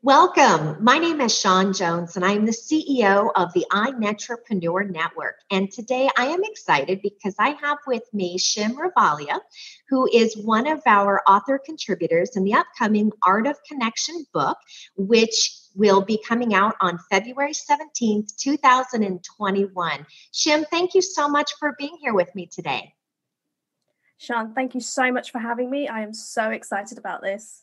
Welcome. My name is Shawn Jones, and I am the CEO of the iNetrepreneur Network. And today I am excited because I have with me Shim Ravalia, who is one of our author contributors in the upcoming Art of Connection book, which will be coming out on February 17th, 2021. Shim, thank you so much for being here with me today. Shawn, thank you so much for having me. I am so excited about this.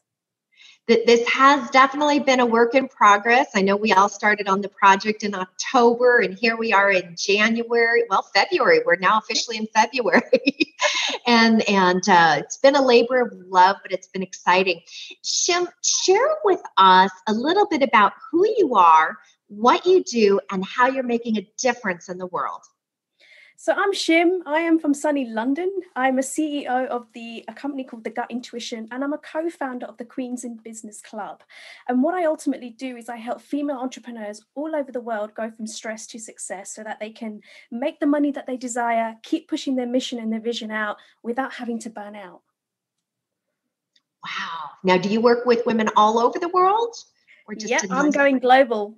This has definitely been a work in progress. I know we all started on the project in October, and here we are in January. Well, February. We're now officially in February, and it's been a labor of love, but it's been exciting. Shim, share with us a little bit about who you are, what you do, and how you're making a difference in the world. So I'm Shim. I am from sunny London. I'm a CEO of a company called The Gut Intuition, and I'm a co-founder of the Queens in Business Club. And what I ultimately do is I help female entrepreneurs all over the world go from stress to success so that they can make the money that they desire, keep pushing their mission and their vision out without having to burn out. Wow. Now, do you work with women all over the world? Or just I'm going global.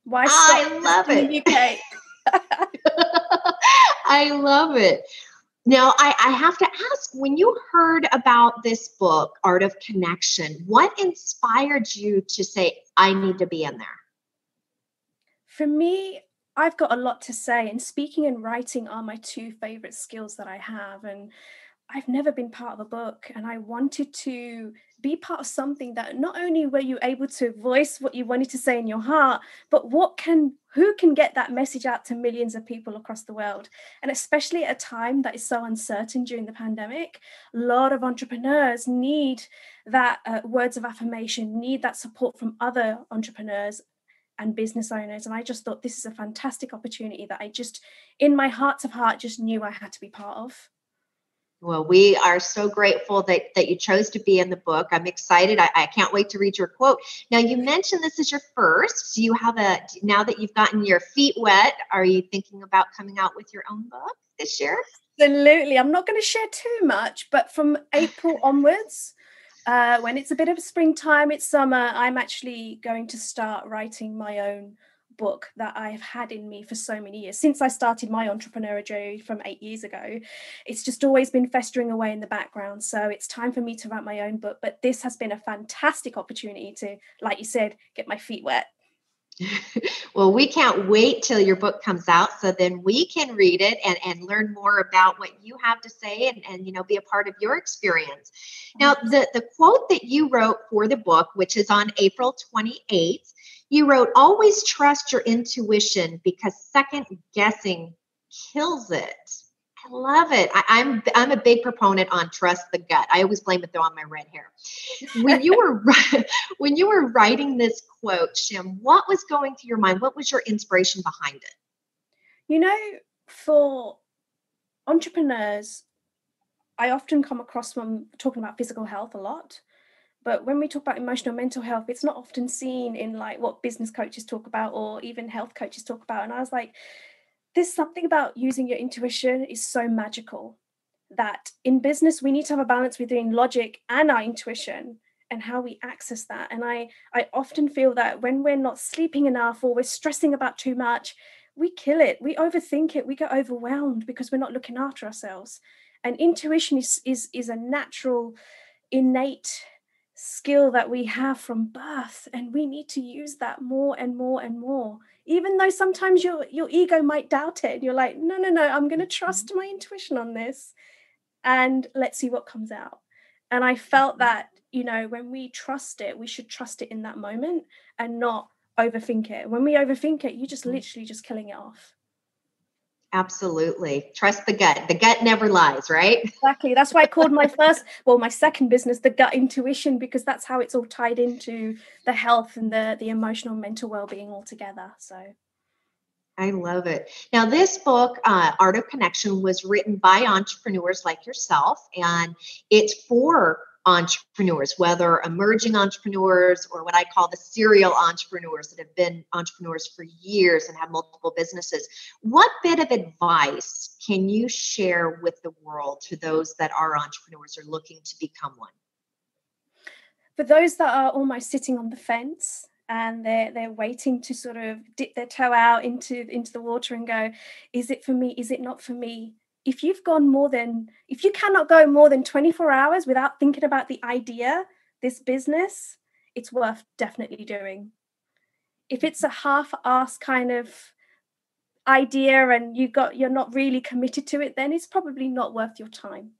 Why I love it. In the UK? I love it. Now, I have to ask, when you heard about this book, Art of Connection, what inspired you to say, I need to be in there? For me, I've got a lot to say, and speaking and writing are my two favorite skills that I have. And I've never been part of a book, and I wanted to be part of something that not only were you able to voice what you wanted to say in your heart, but who can get that message out to millions of people across the world? And especially at a time that is so uncertain during the pandemic, a lot of entrepreneurs need that words of affirmation, need that support from other entrepreneurs and business owners. And I just thought this is a fantastic opportunity that I just, in my heart of heart, just knew I had to be part of. Well, we are so grateful that you chose to be in the book. I'm excited. I can't wait to read your quote. Now, you mentioned this is your first. Do you have now that you've gotten your feet wet, are you thinking about coming out with your own book this year? Absolutely. I'm not going to share too much, but from April onwards, when it's a bit of springtime, it's summer, I'm actually going to start writing my own book that I've had in me for so many years. Since I started my entrepreneurial journey from 8 years ago, it's just always been festering away in the background. So it's time for me to write my own book. But this has been a fantastic opportunity to, like you said, get my feet wet. Well, we can't wait till your book comes out so then we can read it and learn more about what you have to say and be a part of your experience. Now, the quote that you wrote for the book, which is on April 28th, you wrote, always trust your intuition because second guessing kills it. I love it. I'm a big proponent on trust the gut. I always blame it though on my red hair. When you were writing this quote, Shim, what was going through your mind? What was your inspiration behind it? For entrepreneurs, I often come across when talking about physical health a lot. But when we talk about emotional mental health, it's not often seen in like what business coaches talk about or even health coaches talk about. And I was like, there's something about using your intuition is so magical that in business, we need to have a balance between logic and our intuition and how we access that. And I often feel that when we're not sleeping enough or we're stressing about too much, we kill it. We overthink it. We get overwhelmed because we're not looking after ourselves. And intuition is a natural, innate skill that we have from birth, and we need to use that more and more and more, even though sometimes your ego might doubt it. You're like, no, I'm going to trust my intuition on this and let's see what comes out. And I felt that when we trust it, we should trust it in that moment and not overthink it. When we overthink it, you just literally just killing it off. Absolutely. Trust the gut. The gut never lies, right? Exactly. That's why I called my second business, The Gut Intuition, because that's how it's all tied into the health and the emotional, mental well-being all together. So I love it. Now, this book, Art of Connection, was written by entrepreneurs like yourself, and it's for entrepreneurs, whether emerging entrepreneurs or what I call the serial entrepreneurs that have been entrepreneurs for years and have multiple businesses. What bit of advice can you share with the world to those that are entrepreneurs or looking to become one? for those that are almost sitting on the fence and they're waiting to sort of dip their toe out into the water and go, is it for me? Is it not for me? If you cannot go more than 24 hours without thinking about the idea, this business, it's worth definitely doing. If it's a half-assed kind of idea and you're not really committed to it, then it's probably not worth your time,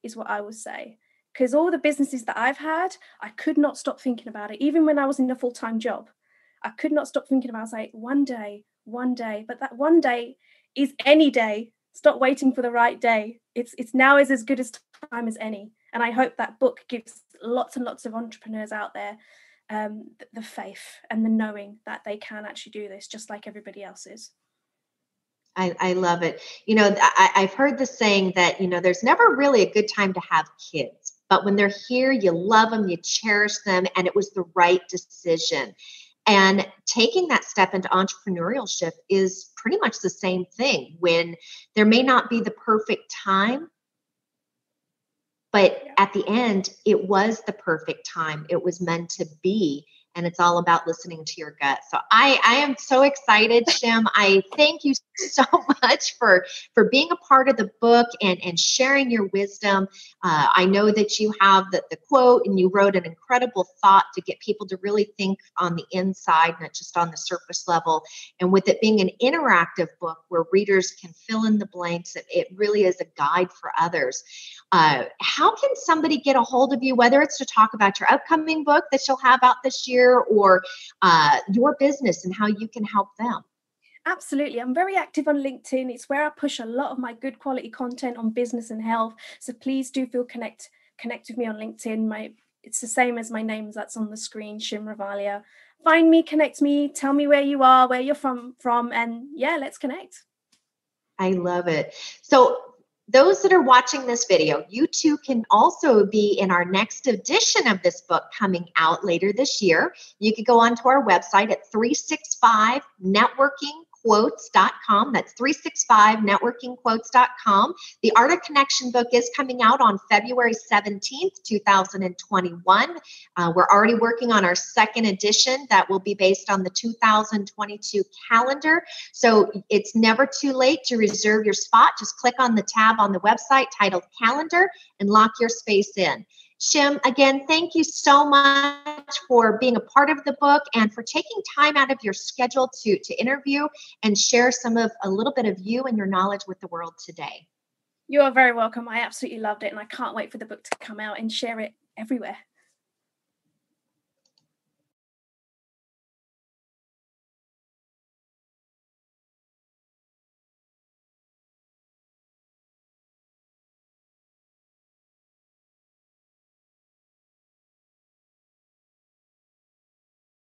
is what I would say. Because all the businesses that I've had, I could not stop thinking about it. Even when I was in a full-time job, I could not stop thinking about, say, one day, but that one day is any day. Stop waiting for the right day. It's now is as good as time as any. And I hope that book gives lots and lots of entrepreneurs out there the faith and the knowing that they can actually do this just like everybody else is. I love it. I've heard the saying that, there's never really a good time to have kids, but when they're here, you love them, you cherish them, and it was the right decision. And taking that step into entrepreneurship is pretty much the same thing. When there may not be the perfect time, but at the end, it was the perfect time. It was meant to be. And it's all about listening to your gut. So I am so excited, Shim. I thank you so much for being a part of the book and sharing your wisdom. I know that you have the quote, and you wrote an incredible thought to get people to really think on the inside, not just on the surface level. And with it being an interactive book where readers can fill in the blanks, it really is a guide for others. How can somebody get a hold of you, whether it's to talk about your upcoming book that you'll have out this year, or your business and how you can help them? Absolutely. I'm very active on LinkedIn. It's where I push a lot of my good quality content on business and health. So please do feel connect with me on LinkedIn. It's the same as my name that's on the screen, Shim Ravalia. Find me, connect me, tell me where you are, where you're from, and yeah, let's connect. I love it. So those that are watching this video, you too can also be in our next edition of this book coming out later this year. You can go onto our website at 365networkingquotes.com. That's 365networkingquotes.com. The Art of Connection book is coming out on February 17th, 2021. We're already working on our second edition that will be based on the 2022 calendar. So it's never too late to reserve your spot. Just click on the tab on the website titled Calendar and lock your space in. Shim, again, thank you so much for being a part of the book and for taking time out of your schedule to interview and share a little bit of you and your knowledge with the world today. You are very welcome. I absolutely loved it, and I can't wait for the book to come out and share it everywhere.